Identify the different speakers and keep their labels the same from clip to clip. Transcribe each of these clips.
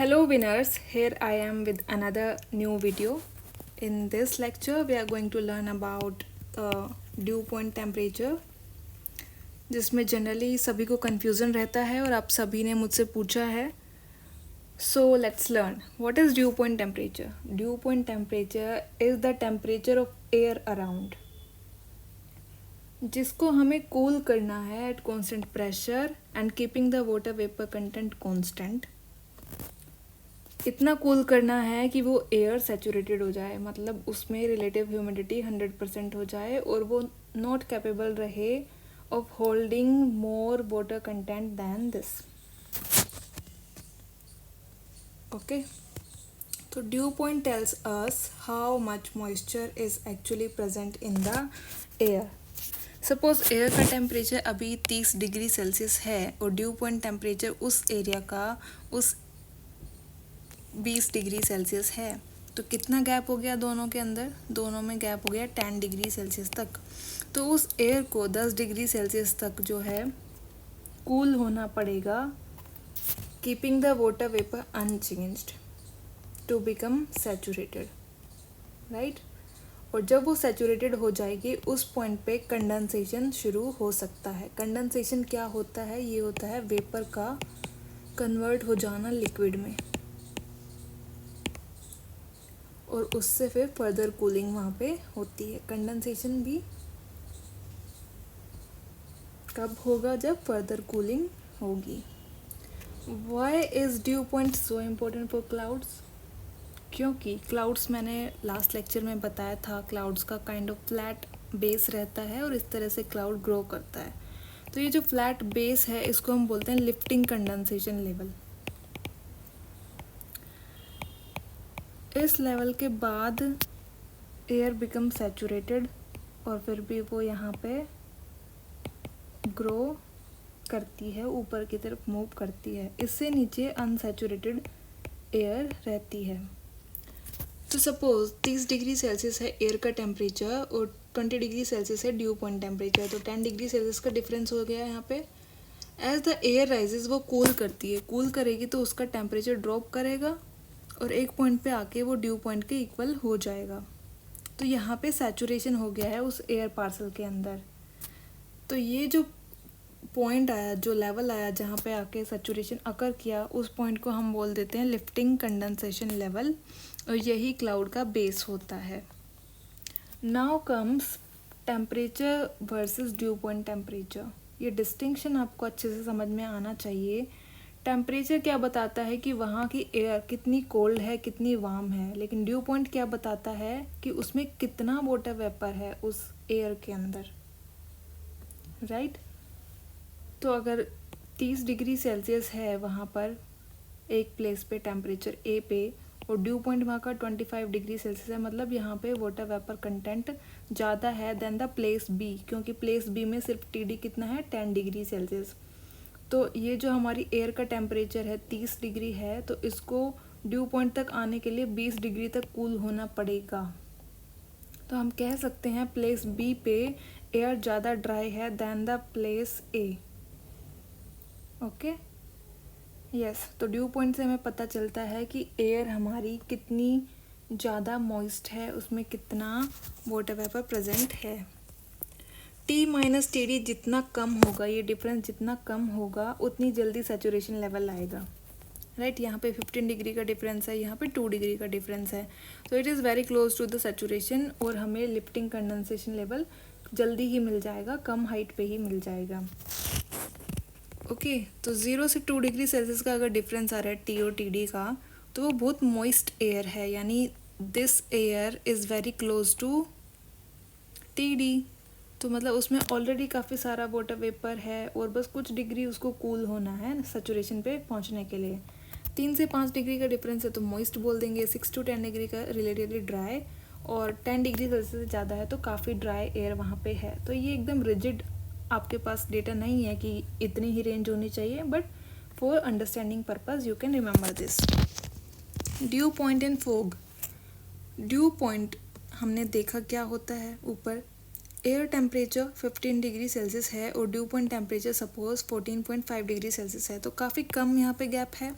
Speaker 1: Hello winners, here I am with another new video. In this lecture we are going to learn about dew point temperature, जिसमें generally सभी को confusion रहता है और आप सभी ने मुझसे पूछा है. So let's learn. What is dew point temperature? Dew point temperature is the temperature of air around, जिसको हमें कूल करना है at constant pressure and keeping the water vapor content constant. इतना कूल करना है कि वो एयर सैचुरेटेड हो जाए, मतलब उसमें रिलेटिव ह्यूमिडिटी 100% हो जाए और वो नॉट कैपेबल रहे of holding more water content than this. Okay, तो dew point tells us how much moisture is actually present in the air. Suppose air का टेम्परेचर अभी 30 डिग्री सेल्सियस है और ड्यू पॉइंट टेम्परेचर उस area का उस 20 degree celsius है, तो कितना गैप हो गया दोनों के अंदर? दोनों में गैप हो गया 10 डिग्री सेल्सियस तक. तो उस एयर को 10 डिग्री सेल्सियस तक जो है कूल होना पड़ेगा, keeping the water vapour unchanged to become saturated, right. और जब वो सैचुरेटेड हो जाएगी उस पॉइंट पे कंडेंसेशन शुरू हो सकता है. कंडेंसेशन क्या होता है? ये होता है वेपर का कन्वर्ट हो जाना लिक्विड में और उससे फिर फर्दर कूलिंग वहाँ पे होती है. कंडेंसेशन भी कब होगा? जब फर्दर कूलिंग होगी. Why is dew point so important for clouds? क्योंकि क्लाउड्स, मैंने लास्ट लेक्चर में बताया था, क्लाउड्स का काइंड ऑफ फ्लैट बेस रहता है और इस तरह से क्लाउड ग्रो करता है. तो ये जो फ्लैट बेस है इसको हम बोलते हैं लिफ्टिंग कंडेंसेशन लेवल. इस लेवल के बाद एयर बिकम सैचुरेटेड और फिर भी वो यहाँ पे ग्रो करती है, ऊपर की तरफ मूव करती है. इससे नीचे अनसैचुरेटेड एयर रहती है. तो सपोज 30 डिग्री सेल्सियस है एयर का टेम्परेचर और 20 डिग्री सेल्सियस है ड्यू पॉइंट टेम्परेचर, तो 10 डिग्री सेल्सियस का डिफरेंस हो गया यहाँ पे. एज द एयर राइजेज वो कूल करती है, कूल करेगी तो उसका टेम्परेचर ड्रॉप करेगा और एक पॉइंट पे आके वो ड्यू पॉइंट के इक्वल हो जाएगा. तो यहाँ पे सैचुरेशन हो गया है उस एयर पार्सल के अंदर. तो ये जो पॉइंट आया, जो लेवल आया जहाँ पे आके सैचुरेशन अकर किया, उस पॉइंट को हम बोल देते हैं लिफ्टिंग कंडेंसेशन लेवल और यही क्लाउड का बेस होता है. Now comes temperature versus due point temperature. ये डिस्टिंक्शन आपको अच्छे से समझ में आना चाहिए. टेम्परेचर क्या बताता है कि वहाँ की एयर कितनी कोल्ड है, कितनी वार्म है, लेकिन ड्यू पॉइंट क्या बताता है कि उसमें कितना वाटर वेपर है उस एयर के अंदर, राइट. तो अगर 30 डिग्री सेल्सियस है वहाँ पर एक प्लेस पे टेम्परेचर ए पे और ड्यू पॉइंट वहाँ का 25 डिग्री सेल्सियस है, मतलब यहाँ पे वाटर वेपर कंटेंट ज़्यादा है देन द प्लेस बी, क्योंकि प्लेस बी में सिर्फ टीडी कितना है 10 डिग्री सेल्सियस. तो ये जो हमारी एयर का टेम्परेचर है 30 डिग्री है, तो इसको ड्यू पॉइंट तक आने के लिए 20 डिग्री तक कूल होना पड़ेगा. तो हम कह सकते हैं प्लेस बी पे एयर ज़्यादा ड्राई है than the place A. Okay, yes. तो ड्यू पॉइंट से हमें पता चलता है कि एयर हमारी कितनी ज़्यादा मॉइस्ट है, उसमें कितना वाटर वेपर प्रेजेंट है. टी माइनस टी डी जितना कम होगा, ये डिफरेंस जितना कम होगा उतनी जल्दी सैचुरेशन लेवल आएगा, राइट. यहाँ पे 15 डिग्री का डिफरेंस है, यहाँ पे 2 डिग्री का डिफरेंस है. तो it is very close to the saturation और हमें लिफ्टिंग कंडेंसेशन लेवल जल्दी ही मिल जाएगा, कम हाइट पे ही मिल जाएगा. ओके, तो 0 से 2 डिग्री सेल्सियस का अगर डिफरेंस आ रहा है टी और टी डी का, तो वो बहुत मॉइस्ट एयर है, यानी this air is very close to T D. तो मतलब उसमें ऑलरेडी काफ़ी सारा वाटर वेपर है और बस कुछ डिग्री उसको कूल होना है सैचुरेशन पे पहुंचने के लिए. 3 से 5 डिग्री का डिफरेंस है तो मॉइस्ट बोल देंगे. 6 to 10 डिग्री का रिलेटिवली ड्राई और 10 डिग्री सेल्सियस से ज़्यादा है तो काफ़ी ड्राई एयर वहाँ पे है. तो ये एकदम रिजिड आपके पास डेटा नहीं है कि इतनी ही रेंज होनी चाहिए, but for understanding purpose you can remember this. Due point and fog. Due point हमने देखा क्या होता है ऊपर. एयर टेम्परेचर 15 डिग्री सेल्सियस है और dew point temperature suppose 14.5 degree celsius है, तो काफ़ी कम यहाँ पे गैप है.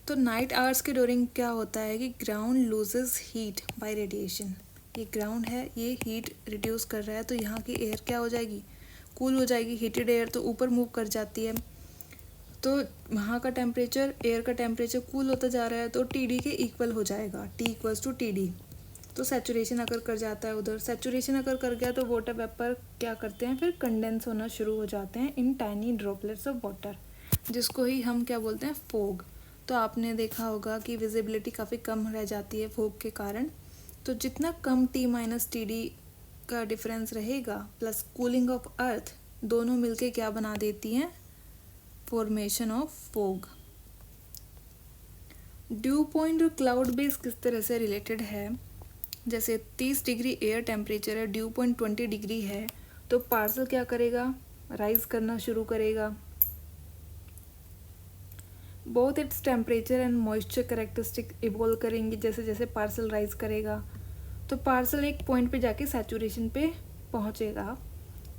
Speaker 1: तो नाइट आवर्स के ड्यूरिंग क्या होता है कि ground loses heat bye radiation. ये ग्राउंड है, ये हीट रिड्यूस कर रहा है, तो यहाँ की एयर क्या हो जाएगी, कूल हो जाएगी। हीटेड एयर तो ऊपर मूव कर जाती है, तो वहाँ का टेम्परेचर, एयर का टेम्परेचर कूल होता जा रहा है, तो टी के इक्वल हो जाएगा, टी इक्वल्स टू टी। तो सैचुरेशन अगर कर जाता है उधर, सैचुरेशन अगर कर गया तो वाटर वेपर क्या करते हैं, फिर कंडेंस होना शुरू हो जाते हैं इन टाइनी ड्रॉपलेट्स ऑफ वाटर, जिसको ही हम क्या बोलते हैं, फोग। तो आपने देखा होगा कि विजिबिलिटी काफ़ी कम रह जाती है फोग के कारण। तो जितना कम टी माइनस टी डी का डिफरेंस रहेगा प्लस कूलिंग ऑफ अर्थ, दोनों मिलके क्या बना देती हैं, formation of fog. Due point और क्लाउड बेस किस तरह से रिलेटेड है, जैसे 30 डिग्री एयर टेम्परेचर है, ड्यू पॉइंट 20 डिग्री है, तो पार्सल क्या करेगा, राइज करना शुरू करेगा। Both its temperature and moisture characteristic evolve करेंगे जैसे जैसे पार्सल राइज करेगा। तो पार्सल एक पॉइंट पे जाके सैचुरेशन पे पहुंचेगा,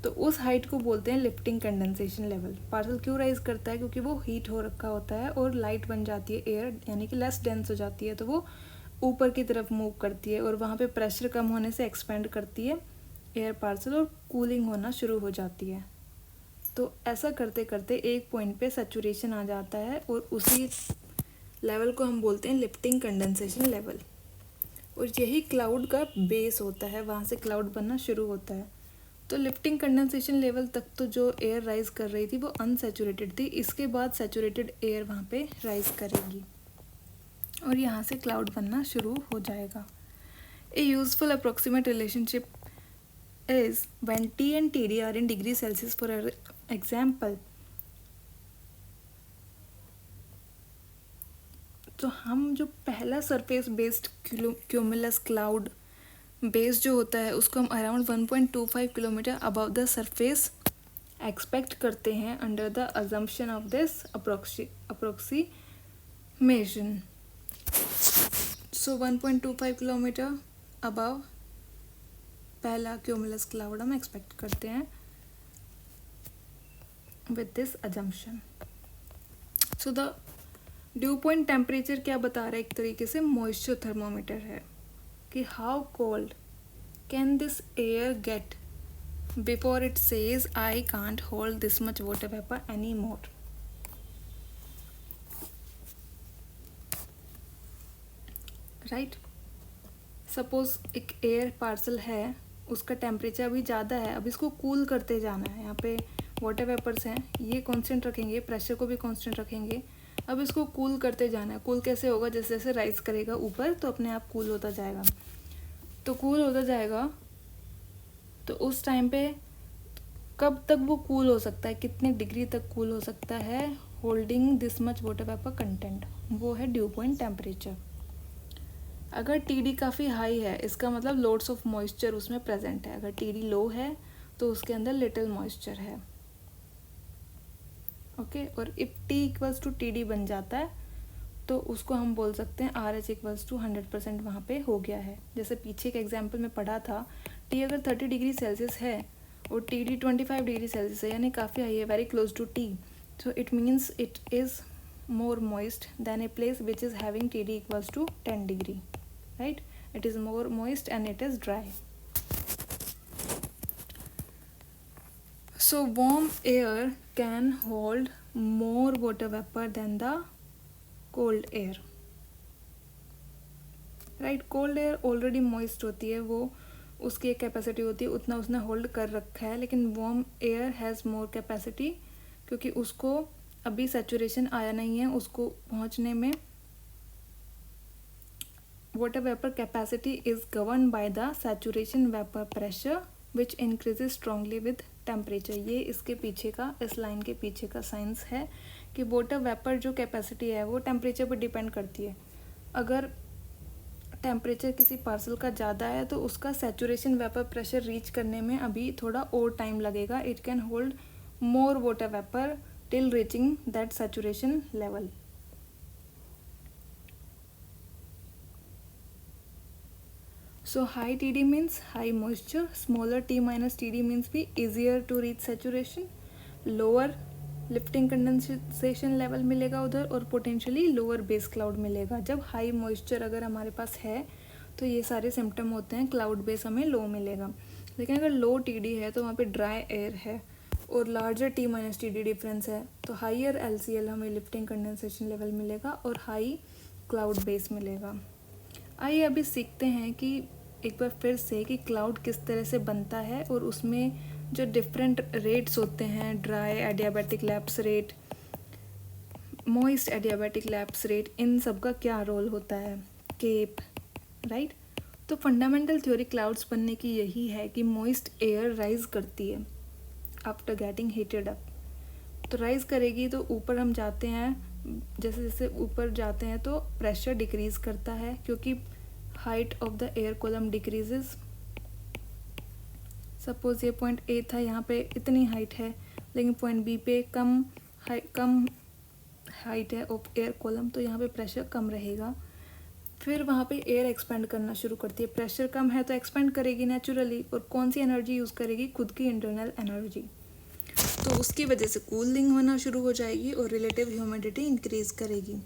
Speaker 1: तो उस हाइट को बोलते हैं लिफ्टिंग कंडेंसेशन लेवल। पार्सल क्यों राइज करता है, क्योंकि वो हीट हो रखा होता है और लाइट बन जाती है, एयर यानी कि लेस डेंस हो जाती है, तो वो ऊपर की तरफ मूव करती है और वहाँ पे प्रेशर कम होने से एक्सपेंड करती है एयर पार्सल और कूलिंग होना शुरू हो जाती है। तो ऐसा करते करते एक पॉइंट पे सैचुरेशन आ जाता है और उसी लेवल को हम बोलते हैं लिफ्टिंग कंडेंसेशन लेवल, और यही क्लाउड का बेस होता है, वहाँ से क्लाउड बनना शुरू होता है। तो लिफ्टिंग कंडेंसेशन लेवल तक तो जो एयर राइज कर रही थी वो अनसैचुरेटेड थी, इसके बाद सैचुरेटेड एयर वहाँ पे राइज करेगी और यहाँ से क्लाउड बनना शुरू हो जाएगा। ए useful approximate relationship is when T and TD are in degree Celsius. For example, तो हम जो पहला surface based cumulus cloud base जो होता है उसको हम around 1.25 kilometre above the surface expect करते हैं under the assumption of this approximation. So 1.25 kilometre above पहला क्यूमुलस क्लाउड हम एक्सपेक्ट करते हैं with this assumption. So the due point temperature क्या बता रहा है, एक तरीके से मॉइस्चर थर्मोमीटर है कि how cold can this air get before it says I can't hold this much water vapour anymore. Right, suppose एक एयर पार्सल है, उसका टेम्परेचर अभी ज़्यादा है, अब इसको कूल करते जाना है। यहाँ पे वाटर वेपर्स हैं, ये कांस्टेंट रखेंगे, प्रेशर को भी कांस्टेंट रखेंगे, अब इसको कूल करते जाना है। कूल कैसे होगा, जैसे जैसे राइज करेगा ऊपर तो अपने आप कूल होता जाएगा। तो कूल होता जाएगा, तो उस टाइम पे कब तक वो कूल हो सकता है, कितने डिग्री तक कूल हो सकता है, holding this much water vapour content, वो है ड्यू पॉइंट टेम्परेचर। अगर टी काफ़ी हाई है, इसका मतलब लोड्स ऑफ मॉइस्चर उसमें प्रेजेंट है। अगर टी लो है तो उसके अंदर लिटिल मॉइस्चर है। ओके, और if T equals to T बन जाता है तो उसको हम बोल सकते हैं आर एच इक्वल्स टू 100% वहाँ पे हो गया है। जैसे पीछे के एग्जाम्पल में पढ़ा था, टी अगर 30 डिग्री सेल्सियस है और टी 25 डिग्री सेल्सियस है, यानी काफ़ी हाई है, very close to T, so it means it is more moist than a place which is having TD equals to 10 degree, right? It is more moist and it is dry. So warm air can hold more water vapor than the cold air, right? cold air already moist होती है, वो उसकी एक capacity होती है, उतना उसने hold कर रखा है, लेकिन warm air has more capacity क्योंकि उसको अभी सैचुरेशन आया नहीं है, उसको पहुंचने में water vapour capacity is govern by the saturation vapour pressure which increases strongly with temperature. ये इसके पीछे का, इस लाइन के पीछे का साइंस है कि वाटर वेपर जो कैपेसिटी है वो टेम्परेचर पर डिपेंड करती है। अगर टेम्परेचर किसी पार्सल का ज़्यादा है तो उसका सैचुरेशन वेपर प्रेशर रीच करने में अभी थोड़ा और टाइम लगेगा। It can hold more water vapour till reaching that saturation level. So high TD means high moisture, smaller T minus TD means be easier to reach saturation, lower lifting condensation level मिलेगा उधर, और potentially lower base cloud मिलेगा। जब high moisture अगर हमारे पास है तो ये सारे सिम्टम होते हैं, क्लाउड बेस हमें लो मिलेगा। लेकिन अगर लो टीडी है तो वहाँ पे ड्राई एयर है और larger T minus T D difference है, तो हाइयर एलसीएल हमें लिफ्टिंग कंडेंसेशन लेवल मिलेगा और हाई क्लाउड बेस मिलेगा। आइए अभी सीखते हैं कि एक बार फिर से कि क्लाउड किस तरह से बनता है और उसमें जो डिफरेंट रेट्स होते हैं, dry adiabatic lapse rate, moist adiabatic lapse rate, इन सब का क्या रोल होता है, केप, राइट। तो फंडामेंटल थ्योरी क्लाउड्स बनने की यही है कि मॉइस्ट एयर राइज करती है आफ्टर गेटिंग हीटेड अप। तो राइज करेगी तो ऊपर हम जाते हैं, जैसे जैसे ऊपर जाते हैं तो प्रेशर डिक्रीज करता है, क्योंकि height of the air column decreases. Suppose ये पॉइंट ए था, यहाँ पे इतनी हाइट है, लेकिन पॉइंट बी पे कम हाइट है ऑफ एयर कॉलम, तो यहाँ पे प्रेशर कम रहेगा। फिर वहाँ पे एयर एक्सपेंड करना शुरू करती है, प्रेशर कम है तो एक्सपेंड करेगी नेचुरली, और कौन सी एनर्जी यूज़ करेगी, खुद की इंटरनल एनर्जी। तो उसकी वजह से कूलिंग होना शुरू हो जाएगी और रिलेटिव ह्यूमिडिटी इंक्रीज करेगी,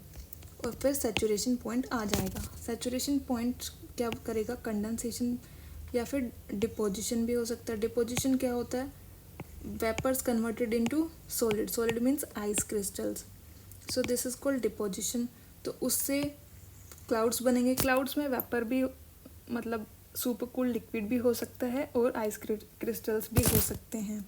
Speaker 1: और फिर सैचुरेशन पॉइंट आ जाएगा। सैचुरेशन पॉइंट क्या करेगा, कंडेंसेशन या फिर डिपोजिशन भी हो सकता है। डिपोजिशन क्या होता है, vapours converted into solid, solid means ice crystals, so this is called deposition. तो उससे क्लाउड्स बनेंगे। क्लाउड्स में वेपर भी, मतलब सुपर कूल लिक्विड भी हो सकता है और आइस क्रिस्टल्स भी हो सकते हैं।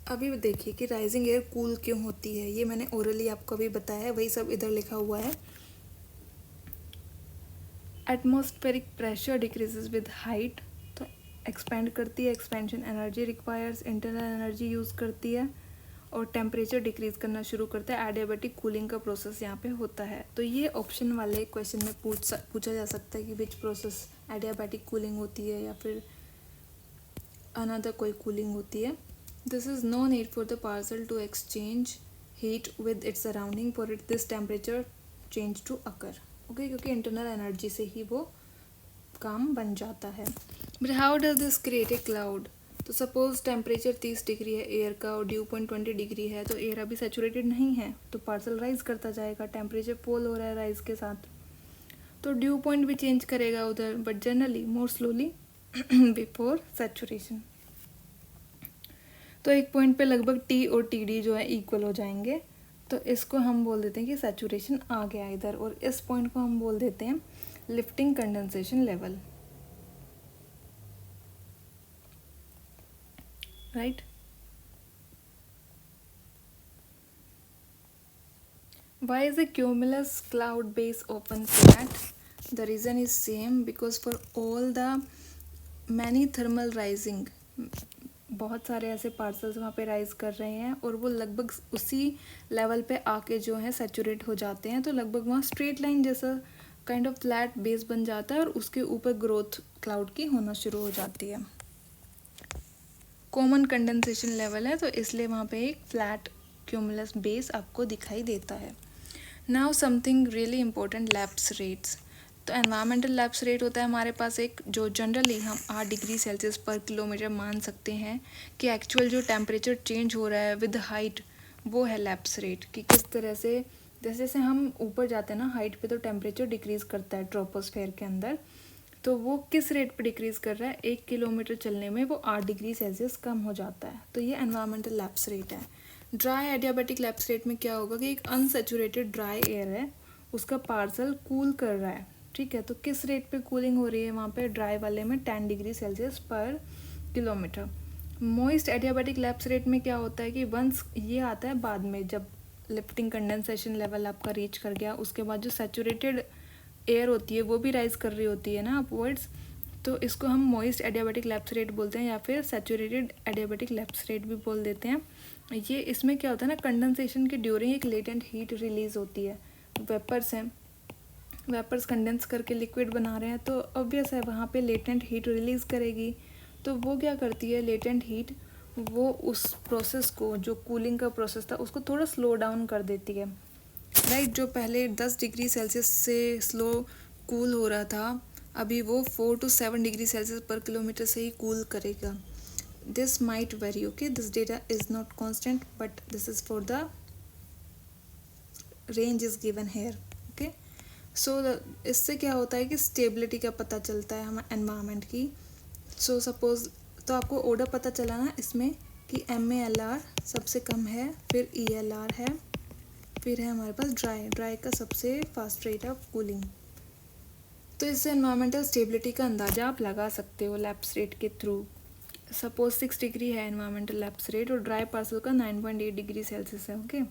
Speaker 1: अभी देखिए कि राइजिंग एयर कूल क्यों होती है, ये मैंने ओरली आपको अभी बताया है, वही सब इधर लिखा हुआ है। Atmospheric pressure decreases with height, तो एक्सपेंड करती है, expansion energy requires, internal energy use करती है, और टेम्परेचर डिक्रीज करना शुरू करता है। एडियाबैटिक कूलिंग का प्रोसेस यहाँ पे होता है। तो ये ऑप्शन वाले क्वेश्चन में पूछा जा सकता है कि विच प्रोसेस, एडियाबैटिक कूलिंग होती है या फिर अनदर कोई कूलिंग होती है। This is no need for the parcel to exchange heat with its surrounding for it this temperature change to occur, okay, क्योंकि इंटरनल एनर्जी से ही वो काम बन जाता है। But how does this create a cloud. तो सपोज टेम्परेचर 30 डिग्री है एयर का और ड्यू पॉइंट 20 डिग्री है, तो एयर अभी सैचुरेटेड नहीं है, तो पार्सल राइज करता जाएगा, टेम्परेचर पोल हो रहा है राइज के साथ, तो ड्यू पॉइंट भी चेंज करेगा उधर, but generally more slowly before saturation. तो एक पॉइंट पे लगभग टी और टी डी जो है इक्वल हो जाएंगे, तो इसको हम बोल देते हैं कि सैचुरेशन आ गया इधर, और इस पॉइंट को हम बोल देते हैं lifting condensation level, right. Why is a cumulus cloud base often flat? The reason is same, because for all the many thermal rising, बहुत सारे ऐसे पार्सल्स वहाँ पे राइज कर रहे हैं और वो लगभग उसी लेवल पे आके जो है सैचुरेट हो जाते हैं, तो लगभग वहाँ स्ट्रेट लाइन जैसा काइंड ऑफ फ्लैट बेस बन जाता है और उसके ऊपर ग्रोथ क्लाउड की होना शुरू हो जाती है। कॉमन कंडेंसेशन लेवल है, तो इसलिए वहाँ पे एक फ्लैट क्यूमुलस बेस आपको दिखाई देता है। Now something really important, lapse rates. तो एनवायरमेंटल लैप्स रेट होता है हमारे पास एक, जो जनरली हम 8 डिग्री सेल्सियस पर किलोमीटर मान सकते हैं कि एक्चुअल जो टेम्परेचर चेंज हो रहा है विद हाइट, वो है लैप्स रेट। कि किस तरह से जैसे जैसे हम ऊपर जाते हैं ना हाइट पे, तो टेम्परेचर डिक्रीज़ करता है ट्रोपोस्फेयर के अंदर, तो वो किस रेट पे डिक्रीज़ कर रहा है, 1 किलोमीटर चलने में वो 8 डिग्री सेल्सियस कम हो जाता है, तो ये एनवायरमेंटल लैप्स रेट है। ड्राई एडियाबैटिक लैप्स रेट में क्या होगा कि एक अनसैचुरेटेड ड्राई एयर है, उसका पार्सल कूल कर रहा है, ठीक है, तो किस रेट पे कूलिंग हो रही है वहाँ पे, ड्राई वाले में 10 डिग्री सेल्सियस पर kilometre. Moist adiabatic lapse rate में क्या होता है कि वंस ये आता है बाद में, जब लिफ्टिंग कंडेंसेशन लेवल आपका रीच कर गया, उसके बाद जो सैचुरेटेड एयर होती है वो भी राइज कर रही होती है ना अपवर्ड्स, तो इसको हम मॉइस्ट एडियाबैटिक लैप्स रेट बोलते हैं या फिर सैचुरेटेड एडियाबैटिक लैप्स रेट भी बोल देते हैं। ये इसमें क्या होता है ना, कंडेंसेशन के ड्यूरिंग एक लेटेंट हीट रिलीज़ होती है, वेपर्स हैं, वेपर्स कंडेंस करके लिक्विड बना रहे हैं, तो ऑब्वियस है वहाँ पे लेटेंट हीट रिलीज़ करेगी, तो वो क्या करती है लेटेंट हीट, वो उस प्रोसेस को, जो कूलिंग का प्रोसेस था उसको थोड़ा स्लो डाउन कर देती है, राइट। जो पहले 10 डिग्री सेल्सियस से स्लो कूल हो रहा था, अभी वो 4 to 7 डिग्री सेल्सियस पर किलोमीटर से ही कूल करेगा। this might vary, okay? This data is not constant, but this is for the range is given here, okay? So इससे क्या होता है कि स्टेबिलिटी का पता चलता है हमारे एनवायरनमेंट की. सो सपोज तो आपको ऑर्डर पता चला ना इसमें कि MALR सबसे कम है, फिर ELR है, फिर है हमारे पास ड्राई का सबसे फास्ट रेट ऑफ कूलिंग. तो इससे एनवायरमेंटल स्टेबिलिटी का अंदाज़ा आप लगा सकते हो लैप्स रेट के थ्रू. सपोज 6 डिग्री है एनवायरमेंटल लैप्स रेट और ड्राई पार्सल का 9.8 डिग्री सेल्सियस है, ओके?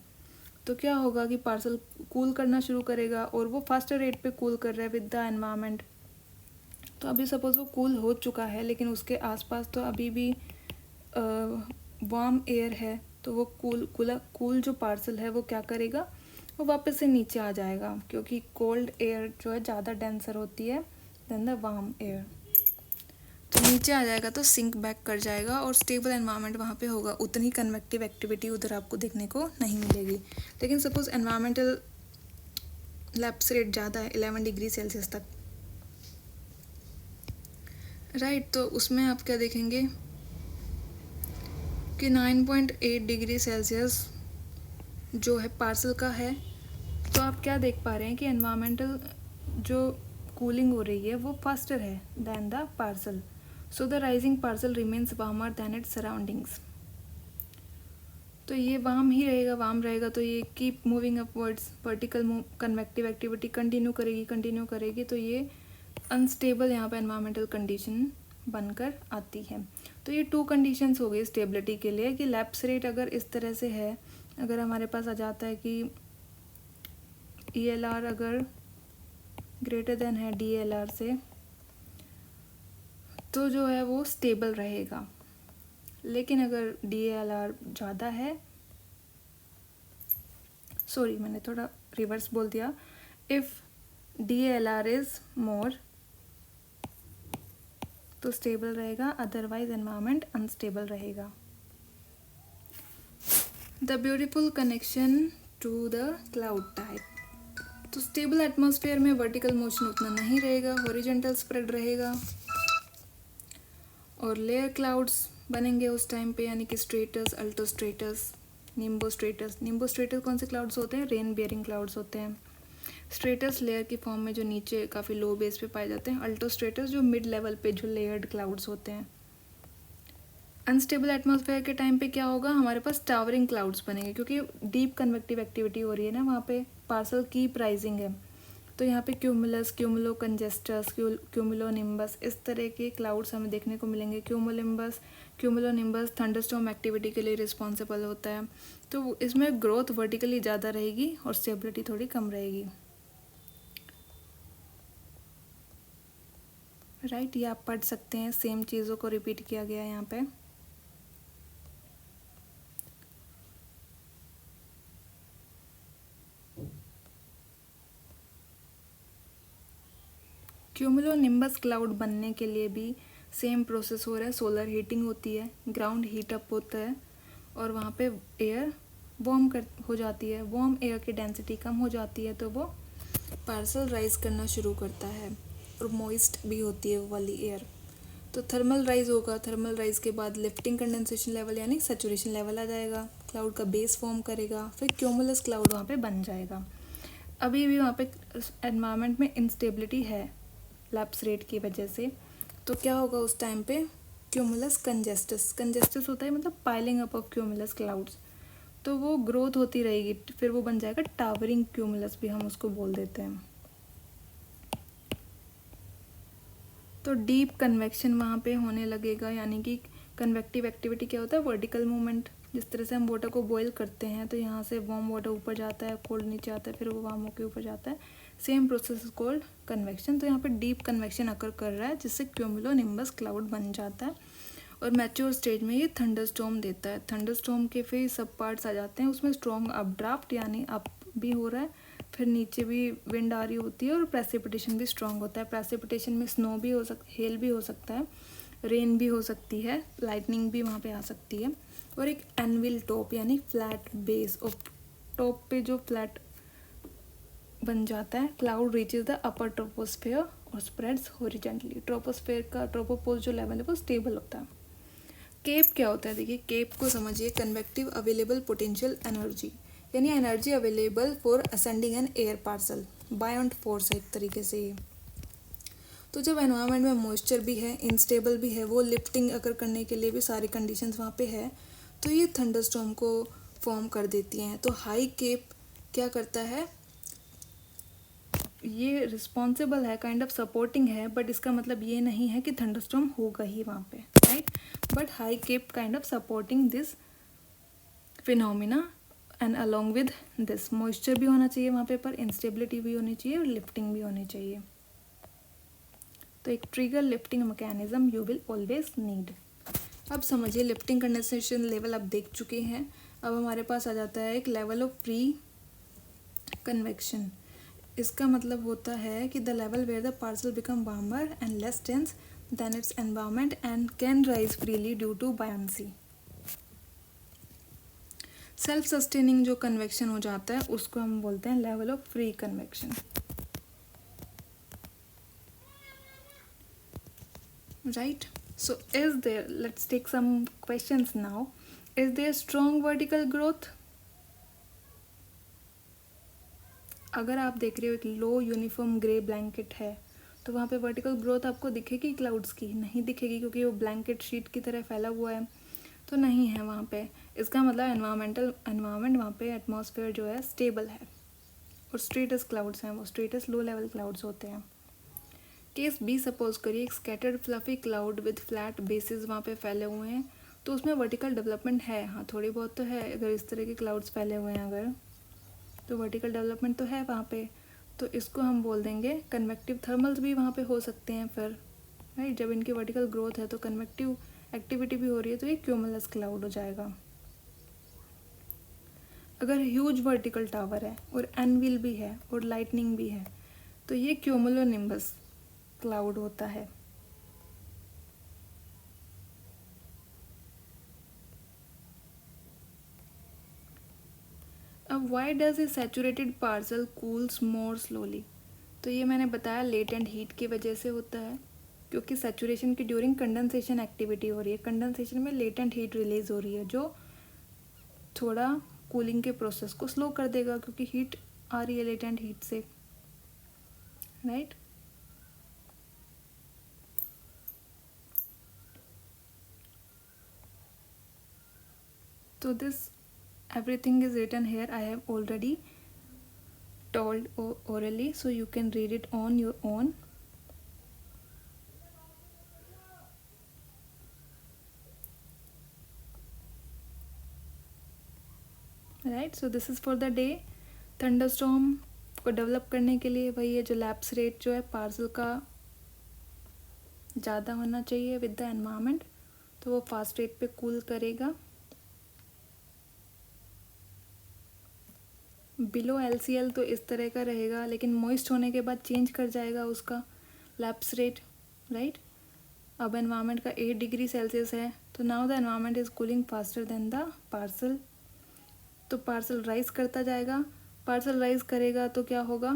Speaker 1: तो क्या होगा कि पार्सल कूल करना शुरू करेगा और वो फास्टर रेट पे कूल कर रहा है विद द एनवायरनमेंट. तो अभी सपोज वो कूल हो चुका है, लेकिन उसके आसपास तो अभी भी वार्म एयर है. तो वो कूल जो पार्सल है वो क्या करेगा, वो वापस से नीचे आ जाएगा, क्योंकि कोल्ड एयर जो है ज़्यादा डेंसर होती है देन द वार्म एयर. तो नीचे आ जाएगा तो सिंक बैक कर जाएगा और स्टेबल एनवायरनमेंट वहाँ पे होगा. उतनी कन्वेक्टिव एक्टिविटी उधर आपको देखने को नहीं मिलेगी. लेकिन सपोज एनवायरमेंटल लैप्स रेट ज़्यादा है 11 डिग्री सेल्सियस तक, राइट? तो उसमें आप क्या देखेंगे कि 9.8 डिग्री सेल्सियस जो है पार्सल का है. तो आप क्या देख पा रहे हैं कि एनवायरमेंटल जो कूलिंग हो रही है वो फास्टर है than the parcel. So the rising parcel remains warmer than its surroundings. तो ये वार्म ही रहेगा, वार्म रहेगा तो ये keep moving upwards, vertical convective activity continue करेगी. तो ये अनस्टेबल यहाँ पे एनवायरमेंटल कंडीशन बनकर आती है. तो ये 2 कंडीशंस हो गई स्टेबिलिटी के लिए कि लैप्स रेट अगर इस तरह से है, अगर हमारे पास आ जाता है कि ELR अगर ग्रेटर देन है DLR से, तो जो है वो स्टेबल रहेगा. लेकिन अगर DLR ज़्यादा है, सॉरी मैंने थोड़ा रिवर्स बोल दिया, इफ़ DLR इज़ मोर तो स्टेबल रहेगा, अदरवाइज एनवायरनमेंट अनस्टेबल रहेगा. The beautiful connection to the cloud type. तो स्टेबल एटमॉस्फेयर में वर्टिकल मोशन उतना नहीं रहेगा, हॉरिजॉन्टल स्प्रेड रहेगा और लेयर क्लाउड्स बनेंगे उस टाइम पे, यानी कि स्ट्रेटस, अल्टोस्ट्रेटस, निम्बोस्ट्रेटस. निम्बोस्ट्रेटस कौन से क्लाउड्स होते हैं? रेन बियरिंग क्लाउड्स होते हैं. स्ट्रेटस लेयर की फॉर्म में जो नीचे काफ़ी लो बेस पे पाए जाते हैं. अल्टोस्ट्रेटस जो मिड लेवल पे जो लेयर्ड क्लाउड्स होते हैं. अनस्टेबल एटमॉस्फेयर के टाइम पे क्या होगा, हमारे पास टावरिंग क्लाउड्स बनेंगे, क्योंकि डीप कन्वेक्टिव एक्टिविटी हो रही है ना वहाँ पे, पार्सल कीप राइजिंग है. तो यहाँ पे क्यूमुलस, क्यूमुलो कंजेस्टस, क्यूमुलो निम्बस, इस तरह के क्लाउड्स हमें देखने को मिलेंगे. क्यूमुलो निम्बस थंडरस्टॉर्म एक्टिविटी के लिए रिस्पॉन्सिबल होता है. तो इसमें ग्रोथ वर्टिकली ज़्यादा रहेगी और स्टेबिलिटी थोड़ी कम रहेगी, राइट? ये आप पढ़ सकते हैं, सेम चीज़ों को रिपीट किया गया है यहाँ पे. क्यूमुलोनिम्बस क्लाउड बनने के लिए भी सेम प्रोसेस हो रहा है. सोलर हीटिंग होती है, ग्राउंड हीट अप होता है और वहाँ पे एयर वार्म हो जाती है. वार्म एयर की डेंसिटी कम हो जाती है तो वो पार्सल राइज करना शुरू करता है और मॉइस्ट भी होती है वो वाली एयर. तो थर्मल राइज होगा, थर्मल राइज के बाद लिफ्टिंग कंडेंसेशन लेवल यानी सैचुरेशन लेवल आ जाएगा, क्लाउड का बेस फॉर्म करेगा, फिर क्यूमुलस क्लाउड वहाँ पे बन जाएगा. अभी भी वहाँ पे एनवायरनमेंट में इंस्टेबिलिटी है लैप्स रेट की वजह से. तो क्या होगा उस टाइम पे, क्यूमुलस कंजेस्टस होता है मतलब piling up of cumulus clouds. तो वो ग्रोथ होती रहेगी, फिर वो बन जाएगा टावरिंग क्यूमुलस भी हम उसको बोल देते हैं. तो डीप कन्वेक्शन वहाँ पे होने लगेगा, यानी कि कन्वेक्टिव एक्टिविटी क्या होता है, वर्टिकल मूवमेंट. जिस तरह से हम वाटर को बॉईल करते हैं तो यहाँ से वार्म वाटर ऊपर जाता है, कोल्ड नीचे आता है, फिर वो वार्म होकर ऊपर जाता है. Same process is called convection. तो यहाँ पे डीप कन्वेक्शन अकर कर रहा है जिससे क्यूमुलोनिम्बस क्लाउड बन जाता है और मैच्योर स्टेज में ये थंडरस्टॉर्म देता है. थंडरस्टॉर्म के फिर सब पार्ट्स आ जाते हैं, उसमें स्ट्रॉन्ग अपड्राफ्ट यानी अप भी हो रहा है, फिर नीचे भी विंड आ रही होती है और प्रेसिपिटेशन भी स्ट्रॉन्ग होता है. प्रेसिपिटेशन में स्नो भी हो हेल भी हो सकता है, रेन भी हो सकती है, लाइटनिंग भी वहाँ पे आ सकती है. और एक एनविल टॉप यानी फ्लैट बेस, और टॉप पे जो फ्लैट बन जाता है. Cloud reaches the upper troposphere और स्प्रेड्स हॉरिजॉन्टली. ट्रोपोस्फेयर का ट्रोपोपोज जो लेवल है वो स्टेबल होता है. केप क्या होता है? देखिए, केप को समझिए कन्वेक्टिव अवेलेबल पोटेंशियल एनर्जी, यानी energy available for ascending an air parcel buoyant force है एक तरीके से ये। तो जब एनवायरनमेंट में मॉइस्चर भी है, इनस्टेबल भी है, वो लिफ्टिंग अगर करने के लिए भी सारी कंडीशंस वहाँ पे है, तो ये थंडरस्टॉर्म को फॉर्म कर देती हैं। तो हाई केप क्या करता है, ये रिस्पॉन्सिबल है, काइंड ऑफ सपोर्टिंग है, बट इसका मतलब ये नहीं है कि थंडरस्टॉर्म होगा ही वहाँ पे, right. But high CAPE kind of supporting this phenomena and along with this moisture भी होना चाहिए वहाँ पे, पर इंस्टेबिलिटी भी होनी चाहिए और लिफ्टिंग भी होनी चाहिए। तो एक trigger lifting mechanism you will always need. अब समझिए लिफ्टिंग कंडेंसेशन लेवल आप देख चुके हैं। अब हमारे पास आ जाता है एक लेवल ऑफ फ्री कन्वेक्शन। इसका मतलब होता है कि the level where the parcel become warmer and less dense than its environment and can rise freely due to buoyancy. Self sustaining जो कन्वेक्शन हो जाता है उसको हम बोलते हैं level of free convection, right. So is there, let's take some questions now. Is there strong vertical growth? अगर आप देख रहे हो एक लो यूनिफॉर्म ग्रे ब्लैंकेट है, तो वहाँ पे वर्टिकल ग्रोथ आपको दिखेगी क्लाउड्स की? नहीं दिखेगी, क्योंकि वो ब्लैंकेट शीट की तरह फैला हुआ है, तो नहीं है वहाँ पे। इसका मतलब एनवायरनमेंट वहाँ पे एटमॉस्फेयर जो है स्टेबल है, और स्ट्रेटस क्लाउड्स हैं, वो स्ट्रेटस लो लेवल क्लाउड्स होते हैं। केस बी सपोज करिए, एक scattered fluffy cloud with flat basis वहाँ पे फैले हुए हैं, तो उसमें वर्टिकल डेवलपमेंट है, हाँ थोड़ी बहुत तो है। अगर इस तरह के क्लाउड्स फैले हुए हैं अगर, तो वर्टिकल डेवलपमेंट तो है वहाँ पे, तो इसको हम बोल देंगे कन्वेक्टिव थर्मल्स भी वहाँ पे हो सकते हैं फिर, राइट। जब इनकी वर्टिकल ग्रोथ है तो कन्वेक्टिव एक्टिविटी भी हो रही है, तो ये क्यूमुलस क्लाउड हो जाएगा। अगर ह्यूज वर्टिकल टावर है और एनविल भी है और लाइटनिंग भी है, तो ये क्यूमुलोनिम्बस क्लाउड होता है। अब why does a saturated parcel cools more slowly? तो ये मैंने बताया लेटेंट हीट की वजह से होता है, क्योंकि सैचुरेशन की ड्यूरिंग कंडेंसेशन एक्टिविटी हो रही है। कंडेंसेशन में लेटेंट हीट रिलीज हो रही है, जो थोड़ा कूलिंग के प्रोसेस को स्लो कर देगा, क्योंकि हीट आ रही है लेटेंट हीट से, राइट। तो this everything is written here. I have already told orally, so you can read it on your own. Right, so this is for the day. Thunderstorm को develop करने के लिए वही है, जो लैप्स रेट जो है पार्सल का ज़्यादा होना चाहिए विद द एनवायरनमेंट, तो वो फास्ट रेट पे कूल करेगा। बिलो LCL तो इस तरह का रहेगा, लेकिन मॉइस्ट होने के बाद चेंज कर जाएगा उसका लैप्स रेट, राइट। अब एनवायरनमेंट का 8 डिग्री सेल्सियस है, तो now the environment is cooling faster than the parcel, तो पार्सल राइज करता जाएगा। पार्सल राइज करेगा तो क्या होगा,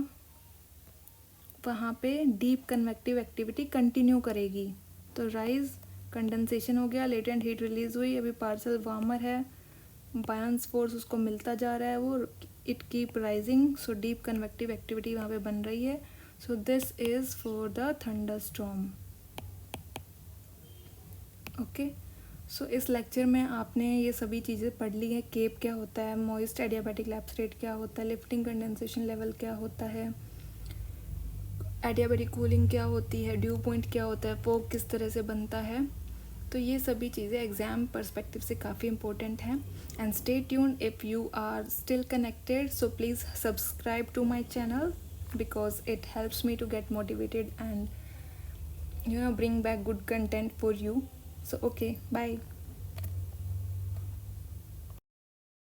Speaker 1: वहाँ पे डीप कन्वेक्टिव एक्टिविटी कंटिन्यू करेगी, तो राइज कंडेंसेशन हो गया, लेटेंट हीट रिलीज हुई, अभी पार्सल वार्मर है, बायंस फोर्स उसको मिलता जा रहा है, वो it keep rising, so deep convective activity वहाँ पे बन रही है। So this is for the thunderstorm, okay. So इस लेक्चर में आपने ये सभी चीज़ें पढ़ ली हैं। केप क्या होता है, मॉइस्ट एडियाबैटिक लैप्स रेट क्या होता है, लिफ्टिंग कंडेंसेशन लेवल क्या होता है, एडियाबैटिक कूलिंग क्या होती है, ड्यू पॉइंट क्या होता है, फॉग किस तरह से बनता है। तो ये सभी चीज़ें एग्ज़ाम पर्सपेक्टिव से काफ़ी इंपॉर्टेंट हैं। And stay tuned if you are still connected, so please subscribe to my channel, because it helps me to get motivated and bring back good content for you. So okay, bye.